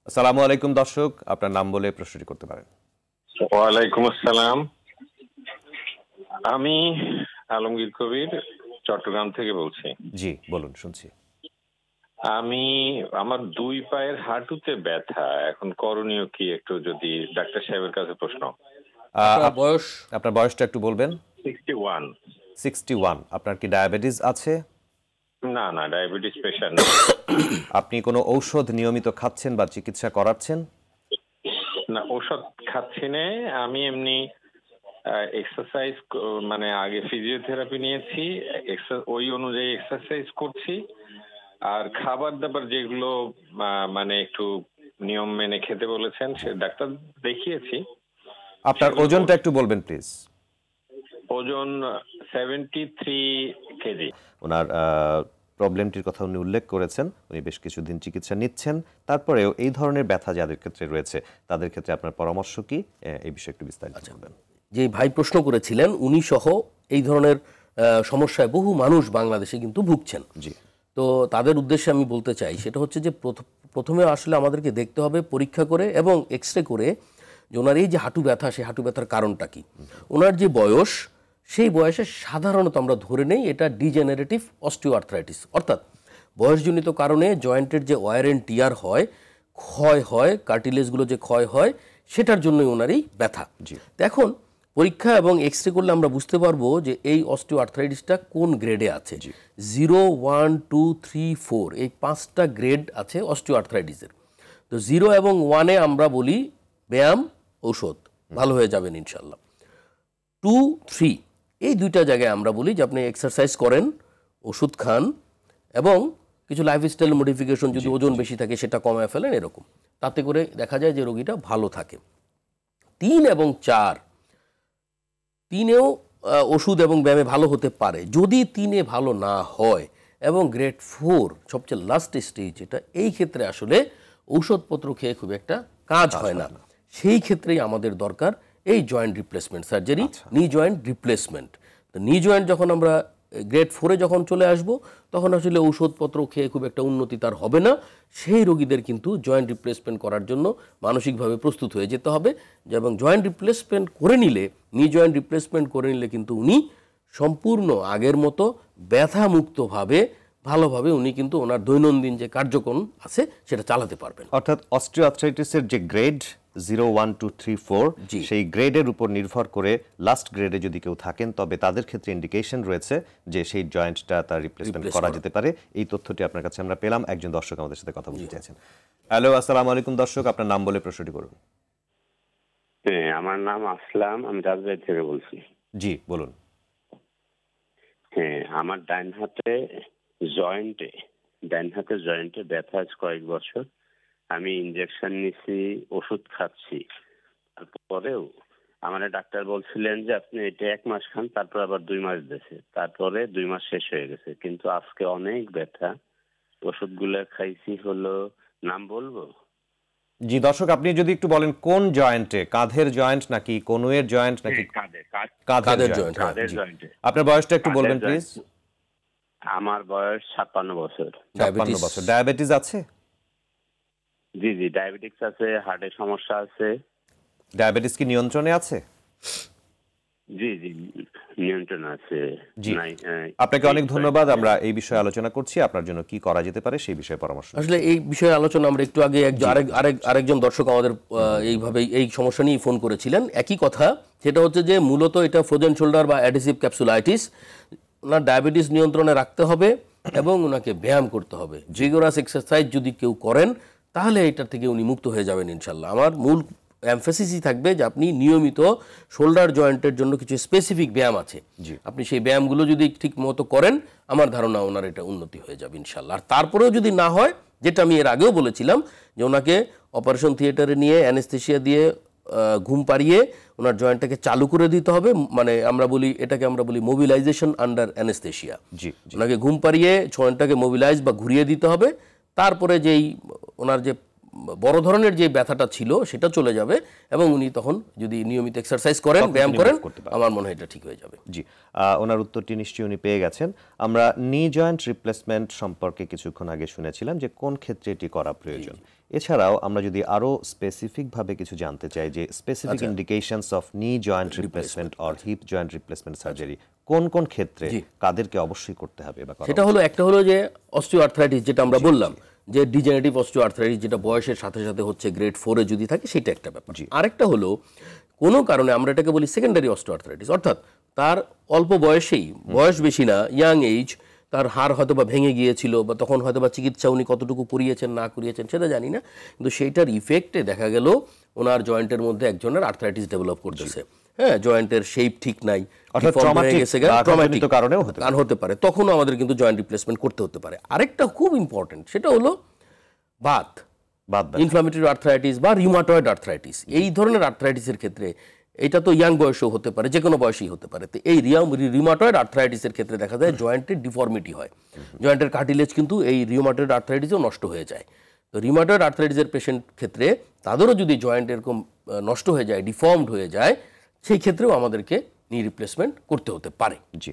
আসসালামু আলাইকুম দর্শক, আপনার নাম বলে প্রশ্নটি করতে পারেন। ওয়ালাইকুম আসসালাম। আমি আলমগীর কবির চট্টগ্রাম থেকে বলছি। জি বলুন, শুনছি। আমার দুই পায়ের হাঁটুতে ব্যথা, এখন করণীয় কি একটু যদি ডাক্তার সাহেবের কাছে প্রশ্ন। আপনার বয়সটা একটু বলবেন? 61। 61। আপনার কি ডায়াবেটিস আছে? না না, ডায়াবেটিস প্রেশার নেই। আপনি কোনো ঔষধ নিয়মিত খাচ্ছেন বা চিকিৎসা করাচ্ছেন? না, ওষুধ খাচ্ছি না। আমি এমনি এক্সারসাইজ, মানে আগে ফিজিওথেরাপি নিয়েছি, ওই অনুযায়ী এক্সারসাইজ করছি। আর খাবার দাবার যেগুলো মানে একটু নিয়ম মেনে খেতে বলেছেন, সে ডাক্তার দেখিয়েছি। আপনার ওজনটা একটু বলবেন প্লিজ? ওজন 73 কেজি। ওনার প্রবলেমটির কথা উনি উল্লেখ করেছেন, উনি বেশ কিছুদিন চিকিৎসা নিচ্ছেন। তারপরেও এই ধরনের ব্যথা যাদের ক্ষেত্রে রয়েছে তাদের ক্ষেত্রে আপনার পরামর্শ কি, এই বিষয়ে একটু বিস্তারিত বলবেন। যে ভাই প্রশ্ন করেছিলেন উনি সহ এই ধরনের সমস্যায় বহু মানুষ বাংলাদেশে কিন্তু ভুগছেন। জি। তো তাদের উদ্দেশ্যে আমি বলতে চাই সেটা হচ্ছে যে প্রথমে আসলে আমাদেরকে দেখতে হবে পরীক্ষা করে এবং এক্সরে করে যে ওনার এই যে হাঁটু ব্যথা, সেই হাঁটু ব্যথার কারণটা কি। ওনার যে বয়স, সেই বয়সে সাধারণত আমরা ধরে নেই এটা ডিজেনারেটিভ অস্টিওআর্থ্রাইটিস, অর্থাৎ বয়সজনিত কারণে জয়েন্টের যে ওয়্যার অ্যান্ড টিয়ার হয়, ক্ষয় হয়, কার্টিলেজগুলো যে ক্ষয় হয়, সেটার জন্যই ওনার এই ব্যথা। এখন পরীক্ষা এবং এক্সরে করলে আমরা বুঝতে পারবো যে এই অস্টিওআর্থ্রাইটিসটা কোন গ্রেডে আছে। 0, 1, 2, 3, 4 এই 5টা গ্রেড আছে অস্টিওআর্থ্রাইটিসের। তো 0 এবং 1-এ আমরা বলি ব্যায়াম, ঔষধ, ভালো হয়ে যাবেন ইনশাল্লাহ। 2, 3 এই দুইটা জায়গায় আমরা বলি যে আপনি এক্সারসাইজ করেন, ওষুধ খান এবং কিছু লাইফস্টাইল মডিফিকেশন, যদি ওজন বেশি থাকে সেটা কমায় ফেলেন, এরকম। তাতে করে দেখা যায় যে রোগীটা ভালো থাকে। 3 এবং 4, 3-এও ওষুধ এবং ব্যায়ামে ভালো হতে পারে। যদি 3-এ ভালো না হয় এবং গ্রেড 4 সবচেয়ে লাস্ট স্টেজ, এটা এই ক্ষেত্রে আসলে ঔষধপত্র খেয়ে খুব একটা কাজ হয় না। সেই ক্ষেত্রেই আমাদের দরকার এই জয়েন্ট রিপ্লেসমেন্ট সার্জারি, নি জয়েন্ট রিপ্লেসমেন্ট। তো নি জয়েন্ট যখন আমরা গ্রেড 4-এ যখন চলে আসব, তখন আসলে ঔষধপত্র খেয়ে খুব একটা উন্নতি তার হবে না। সেই রোগীদের কিন্তু জয়েন্ট রিপ্লেসমেন্ট করার জন্য মানসিকভাবে প্রস্তুত হয়ে যেতে হবে। এবং জয়েন্ট রিপ্লেসমেন্ট করে নিলে, নি জয়েন্ট রিপ্লেসমেন্ট করে নিলে কিন্তু উনি সম্পূর্ণ আগের মতো ব্যথামুক্তভাবে ভালোভাবে উনি কিন্তু ওনার দৈনন্দিন যে কার্যক্রম আছে সেটা চালাতে পারবেন। অর্থাৎ অস্টিওআর্থ্রাইটিসের যে গ্রেড 0, 1, 2, 3, 4, সেই গ্রেডের উপর নির্ভর করে লাস্ট গ্রেডে যদি কেউ থাকেন তবে তাদের ক্ষেত্রে ইন্ডিকেশন রয়েছে যে সেই জয়েন্টটা তার রিপ্লেসমেন্ট করা যেতে পারে। এই তথ্যটি আপনার কাছে আমরা পেলাম। একজন দর্শক আমাদের সাথে কথা বলতে চাইছেন। হ্যালো, আসসালামু আলাইকুম দর্শক, আপনার নাম বলে প্রশ্নটি করুন। হ্যাঁ, আমার নাম আসলাম, আমি রাজবাড়ী থেকে বলছি। জি বলুন। হ্যাঁ, আমার ডান হাতে জয়েন্টে ব্যথা আছে কয়েক বছর। আমি ইনজেকশন নিছি, ওষুধ খাচ্ছি। তারপরেও আমার ডাক্তার বলছিলেন যে আপনি এটা 1 মাস খান, তারপর আবার 2 মাস দিয়েছে, তারপরে 2 মাস শেষ হয়ে গেছে, কিন্তু আজকে অনেক ব্যথা। ওষুধগুলো খাইছি, হলো নাম বলবো? জি দর্শক, আপনি যদি একটু বলেন কোন জয়েন্টে, কাঁধের জয়েন্ট নাকি কনুয়ের জয়েন্ট নাকি? কাঁধের জয়েন্ট। আপনার বয়সটা একটু বলবেন প্লিজ? আমার বয়স 56 বছর। 56 বছর। ডায়াবেটিস আছে? জি জি, ডায়াবেটিস আছে, হার্টের সমস্যা আছে। ডায়াবেটিস কি নিয়ন্ত্রণে আছে? জি জি, নিয়ন্ত্রণ আছে। জি, আপনাকে অনেক ধন্যবাদ। আমরা এই বিষয়ে আলোচনা করছি, আপনার জন্য কি করা যেতে পারে সেই বিষয়ে পরামর্শ। আসলে এই বিষয়ে আলোচনা আমরা একটু আগে আরেকজন দর্শক আমাদের এইভাবে এই সমস্যা নিয়ে ফোন করেছিলেন, একই কথা। সেটা হচ্ছে যে মূলত এটা ফ্রোজেন শোল্ডার বা অ্যাডহেসিভ ক্যাপসুলাইটিস। ওনার ডায়াবেটিস নিয়ন্ত্রণে রাখতে হবে এবং ওনাকে ব্যায়াম করতে হবে। জিগোরাস এক্সারসাইজ যদি কেউ করেন তাহলে এটা থেকে উনি মুক্ত হয়ে যাবেন ইনশাল্লাহ। আমার মূল এমফেসিসই থাকবে যে আপনি নিয়মিত শোল্ডার জয়েন্টের জন্য কিছু স্পেসিফিক ব্যায়াম আছে, আপনি সেই ব্যায়ামগুলো যদি ঠিক মতো করেন, আমার ধারণা ওনার এটা উন্নতি হয়ে যাবে ইনশাল্লাহ। আর তারপরেও যদি না হয়, যেটা আমি এর আগেও বলেছিলাম, যে ওনাকে অপারেশন থিয়েটারে নিয়ে অ্যানেস্থেশিয়া দিয়ে ঘুম পাড়িয়ে ওনার জয়েন্টটাকে চালু করে দিতে হবে। মানে এটাকে আমরা বলি মোবিলাইজেশন আন্ডার অ্যানেস্থেশিয়া। ওনাকে ঘুম পাড়িয়ে জয়েন্টটাকে মোবিলাইজ বা ঘুরিয়ে দিতে হবে। তারপরে যেই ওনার যে বড় ধরনের যে ব্যথাটা ছিল সেটা চলে যাবে এবং উনি তখন যদি নিয়মিত এক্সারসাইজ করেন, ব্যায়াম করেন, আমার মনে হয় এটা ঠিক হয়ে যাবে। জি, ওনার উত্তরটি নিশ্চয়ই উনি পেয়ে গেছেন। আমরা নি জয়েন্ট রিপ্লেসমেন্ট সম্পর্কে কিছুক্ষণ আগে শুনেছিলাম যে কোন ক্ষেত্রে এটি করা প্রয়োজন। এছাড়াও আমরা যদি আরো স্পেসিফিক ভাবে কিছু জানতে চাই যে স্পেসিফিক ইন্ডিকেশনস অফ নি joint replacement or hip joint replacement surgery কোন কোন ক্ষেত্রে কাদেরকে অবশ্যই করতে হবে বা সেটা হলো, একটা হলো যে অস্টিওআর্থ্রাইটিস যেটা আমরা বললাম যে ডিজেনারেটিভ অস্টিওআর্থ্রাইটিস, যেটা বয়সের সাথে সাথে হচ্ছে গ্রেড 4 এ যদি থাকে সেটা একটা ব্যাপার। আরেকটা হলো কোনো কারণে আমরা এটাকে বলি সেকেন্ডারি অস্টিওআর্থ্রাইটিস, অর্থাৎ তার অল্প বয়সেই, বয়স বেশি না, ইয়াং এজ, তার হাড় হয়তো বা ভেঙে গিয়েছিল বা তখন হয়তো বা চিকিৎসা উনি কতটুকু করিয়েছেন না করিয়েছেন সেটা জানি না, কিন্তু সেইটার ইফেক্টে দেখা গেল ওনার জয়েন্টের মধ্যে একজনের আর্থ্রাইটিস ডেভেলপ করতেছে। হ্যাঁ, জয়েন্টের শেপ ঠিক নাই, কারণ হতে পারে, তখনও আমাদের কিন্তু জয়েন্ট রিপ্লেসমেন্ট করতে হতে পারে। আরেকটা খুব ইম্পর্টেন্ট, সেটা হলো বাত, ইনফ্লামেটরি আর্থ্রাইটিস বা রিউমাটয়েড আর্থ্রাইটিস। এই ধরনের আর্থ্রাইটিসের ক্ষেত্রে এটা তো ইয়াং বয়সেও হতে পারে, যে কোনো বয়সেই হতে পারে। তো এই রিউমাটয়েড আর্থ্রাইটিসের ক্ষেত্রে দেখা যায় জয়েন্টের ডিফর্মিটি হয়, জয়েন্টের কার্টিলেজ কিন্তু এই রিউমাটয়েড আর্থ্রাইটিসেও নষ্ট হয়ে যায়। তো রিউমাটয়েড আর্থ্রাইটিসের পেশেন্ট ক্ষেত্রে তাদেরও যদি জয়েন্ট এরকম নষ্ট হয়ে যায়, ডিফর্মড হয়ে যায়, সেই ক্ষেত্রেও আমাদেরকে নি রিপ্লেসমেন্ট করতে হতে পারে। জি।